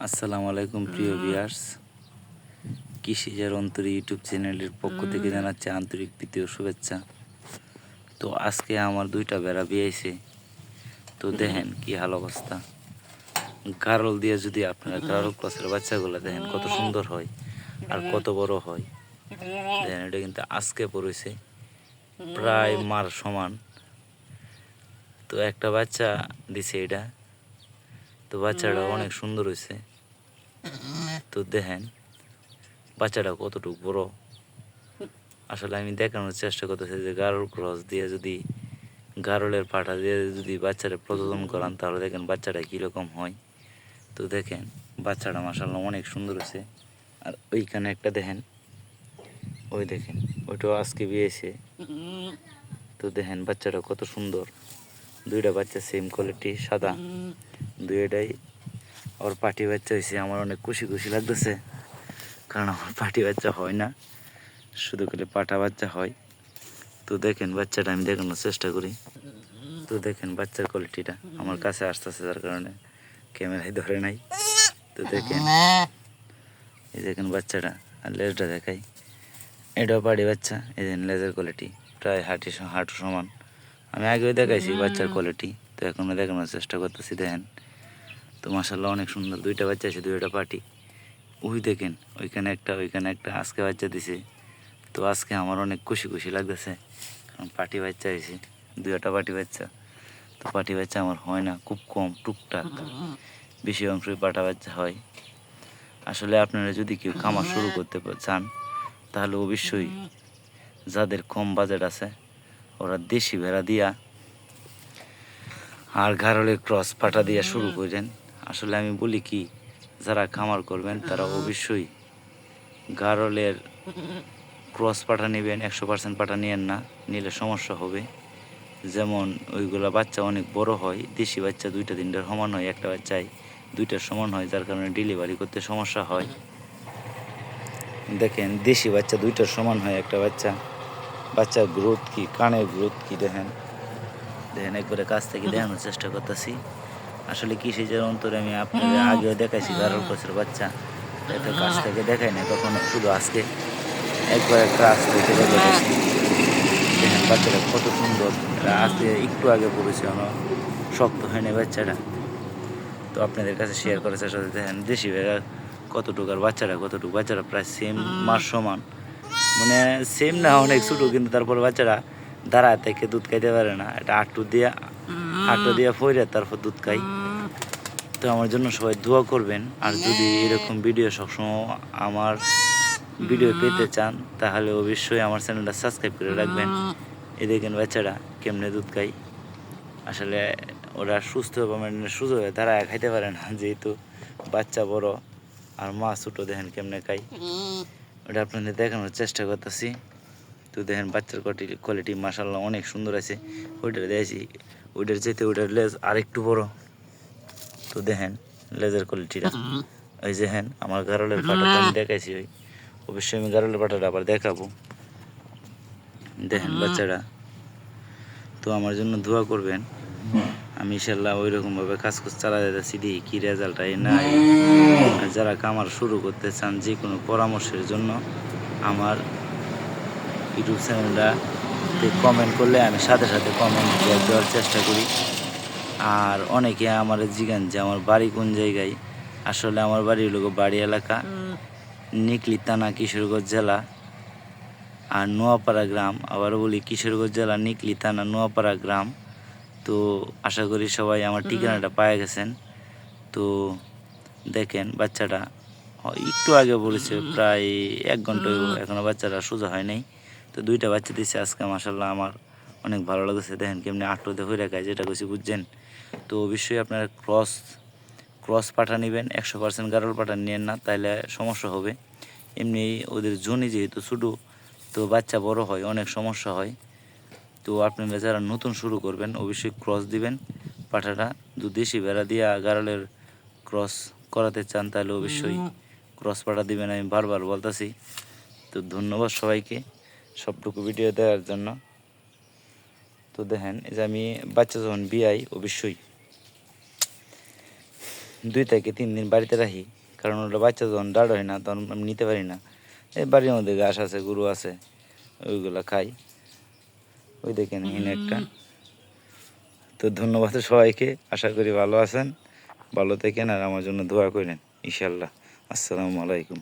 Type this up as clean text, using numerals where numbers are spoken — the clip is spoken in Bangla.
আসসালামু আলাইকুম প্রিয় ভিউয়ার্স, কৃষিজার অন্তর ইউটিউব চ্যানেলের পক্ষ থেকে জানাচ্ছি আন্তরিক প্রীতি ও শুভেচ্ছা। তো আজকে আমার দুইটা বেড়া বিয়েছে। তো দেখেন কি হাল অবস্থা। গারল দিয়ে যদি আপনারা গারল ক্রসের বাচ্চাগুলো দেখেন কত সুন্দর হয় আর কত বড় হয়। দেখেন এটা কিন্তু আজকে পড়েছে প্রায় মার সমান। তো একটা বাচ্চা দিছে এটা, তো বাচ্চাটা অনেক সুন্দর হয়েছে। তো দেখেন বাচ্চাটা কতটুকু বড়। আসলে আমি দেখানোর চেষ্টা করতেছি যে গারল ক্রস দিয়ে যদি গারলের পাঠা দিয়ে যদি বাচ্চারা প্রজনন করান তাহলে দেখেন বাচ্চাটা কীরকম হয়। তো দেখেন বাচ্চাটা মাশাআল্লাহ অনেক সুন্দর হয়েছে। আর ওইখানে একটা দেখেন, ওই দেখেন ওইটাও আজকে বিয়েছে। তো দেখেন বাচ্চাটা কত সুন্দর, দুইটা বাচ্চা সেম কোয়ালিটি সাদা দুইটাই। ওর পাটি বাচ্চা হয়েছে, আমার অনেক খুশি খুশি লাগতেছে, কারণ আমার পাটি বাচ্চা হয় না, শুধু করে পাঠা বাচ্চা হয়। তো দেখেন বাচ্চাটা আমি দেখানোর চেষ্টা করি। তো দেখেন বাচ্চার কোয়ালিটিটা আমার কাছে আসতেছে, যার কারণে ক্যামেরায় ধরে নাই। তো দেখেন এই দেখেন বাচ্চাটা, আর লেজটা দেখাই, এটাও পাড়ি বাচ্চা। এই দেখেন লেজের কোয়ালিটি প্রায় হাঁটু সমান। আমি আগেও দেখাইছি বাচ্চার কোয়ালিটি, তো এখনও দেখানোর চেষ্টা করতেছি। দেখেন তো মাশাআল্লাহ অনেক সুন্দর, দুইটা বাচ্চা আছে, দুইটা পাটি। ওই দেখেন ওইখানে একটা আজকে বাচ্চা দিছে। তো আজকে আমার অনেক খুশি খুশি লাগতেছে, কারণ পাটি বাচ্চা হয়েছে, দুইটা পাটি বাচ্চা। তো পাটি বাচ্চা আমার হয় না, খুব কম, টুকটাক, বেশি অংশই পাটা বাচ্চা হয়। আসলে আপনারা যদি কেউ খামার শুরু করতে চান তাহলে অবশ্যই যাদের কম বাজেট আছে ওরা দেশি ভেড়া দিয়া আর গারলের ক্রস পাটা দিয়া শুরু করেন। আসলে আমি বলি কি, যারা খামার করবেন তারা অবশ্যই গারলের ক্রস পাটা নেবেন, 100% পাটা নিয়েন না, নিলে সমস্যা হবে। যেমন ওইগুলা বাচ্চা অনেক বড় হয়, দেশি বাচ্চা দুইটা তিনটার সমান হয়, একটা বাচ্চায় দুইটার সমান হয়, যার কারণে ডেলিভারি করতে সমস্যা হয়। দেখেন দেশি বাচ্চা দুইটার সমান হয় একটা বাচ্চার গ্রোথ কি, কানের গ্রোথ কি দেখেন। দেখেন একবারে কাছ থেকে দেখানোর চেষ্টা করতেছি। আসলে কৃষিজের অন্তরে আমি আপনাদের আগেও দেখাইছি গারল ক্রসের বাচ্চা, এত কাছ থেকে দেখাই না কখনো, শুধু আজকে একবারে কাছ থেকে দেখাইছি। দেখেন বাচ্চাটা কত সুন্দর, এটা আজকে একটু আগে পড়েছে, আমার শক্ত হয়নি বাচ্চাটা। তো আপনাদের কাছে শেয়ার করার চেষ্টা করতে। দেখেন দেশি ভেড়া কতটুকু আর বাচ্চাটা কতটুকু, বাচ্চারা প্রায় সেম মার সমান, মানে সেম না, অনেক ছোটো, কিন্তু তারপর বাচ্চারা দাঁড়া থেকে দুধ খাইতে পারে না, এটা আটু দিয়া ফইরে তারপর দুধ খাই। তো আমার জন্য সবাই দোয়া করবেন, আর যদি এরকম ভিডিও সবসময় আমার ভিডিও পেতে চান তাহলে অবশ্যই আমার চ্যানেলটা সাবস্ক্রাইব করে রাখবেন। এই দেখেন বাচ্চারা কেমনে দুধ খাই। আসলে ওরা সুস্থ মানে সুস্থ হয়ে দাঁড়ায় খাইতে পারে না, যেহেতু বাচ্চা বড় আর মা ছোটো। দেখেন কেমনে খাই, ওটা আপনাদের দেখানোর চেষ্টা করতেছি। তো দেখেন বাচ্চার কোয়ালিটি মাশাআল্লাহ অনেক সুন্দর আছে। ওইটার দেখছি, ওইটার চাইতে ওইটার লেজ আরেকটু বড়। তো দেখেন লেজের কোয়ালিটিটা, ওই যে হ্যাঁ আমার গারলের পাটাটা আমি দেখাইছি, ওই অবশ্যই আমি গারলের পাটাটা আবার দেখাবো। দেখেন বাচ্চাটা, তো আমার জন্য দোয়া করবেন। আমি ইনশাল্লাহ ওই রকমভাবে কাজ চালা যাচ্ছি, দেখি কী রেজাল্ট হয় না। আর যারা খামার শুরু করতে চান যে কোনো পরামর্শের জন্য আমার ইউটিউব চ্যানেলটাতে কমেন্ট করলে আমি সাথে সাথে কমেন্ট দেওয়ার চেষ্টা করি। আর অনেকে আমার জিজ্ঞান যে আমার বাড়ি কোন জায়গায়। আসলে আমার বাড়ি হলো বাড়ি এলাকা, নিকলি থানা, কিশোরগঞ্জ জেলা, আর নোয়াপাড়া গ্রাম। আবার বলি কিশোরগঞ্জ জেলা, নিকলি থানা, নোয়াপাড়া গ্রাম। তো আশা করি সবাই আমার ঠিকানাটা পেয়ে গেছেন। তো দেখেন বাচ্চাটা একটু আগে বলেছে, প্রায় 1 ঘন্টা এখনও বাচ্চাটা সোজা হয় নাই। তো দুইটা বাচ্চা দিচ্ছে আজকে, মাশাআল্লাহ আমার অনেক ভালো লাগছে। দেখেন কেমনি আটটোতে হয়ে রাখায়, যেটা কইছি বুঝছেন। তো অবশ্যই আপনারা ক্রস পাঠা নেবেন, 100% গারল পাঠা নেন না, তাইলে সমস্যা হবে। এমনি ওদের জনি যেহেতু ছোটো, তো বাচ্চা বড় হয়, অনেক সমস্যা হয়। তো আপনারা যারা নতুন শুরু করবেন অবশ্যই ক্রস দিবেন পাঠাটা। দেশি ভেড়া দিয়ে গারলের ক্রস করাতে চান তাহলে অবশ্যই ক্রস পাঠা দিবেন, আমি বারবার বলতেছি। তো ধন্যবাদ সবাইকে সবটুকু ভিডিও দেওয়ার জন্য। তো দেখেন এই যে আমি বাচ্চা যখন বিয়াই অবশ্যই 2 থেকে 3 দিন বাড়িতে রাখি, কারণ ওটা বাচ্চা যখন দাঁড় হয় না তখন আমি নিতে পারি না। এই বাড়ির মধ্যে ঘাস আছে, গরু আছে, ওইগুলা খাই। ওই দেখেন এখানে একটা। তো ধন্যবাদ সবাইকে, আশা করি ভালো আছেন, ভালো থাকেন আর আমার জন্য দোয়া করেন ইনশাল্লাহ। আসসালামু আলাইকুম।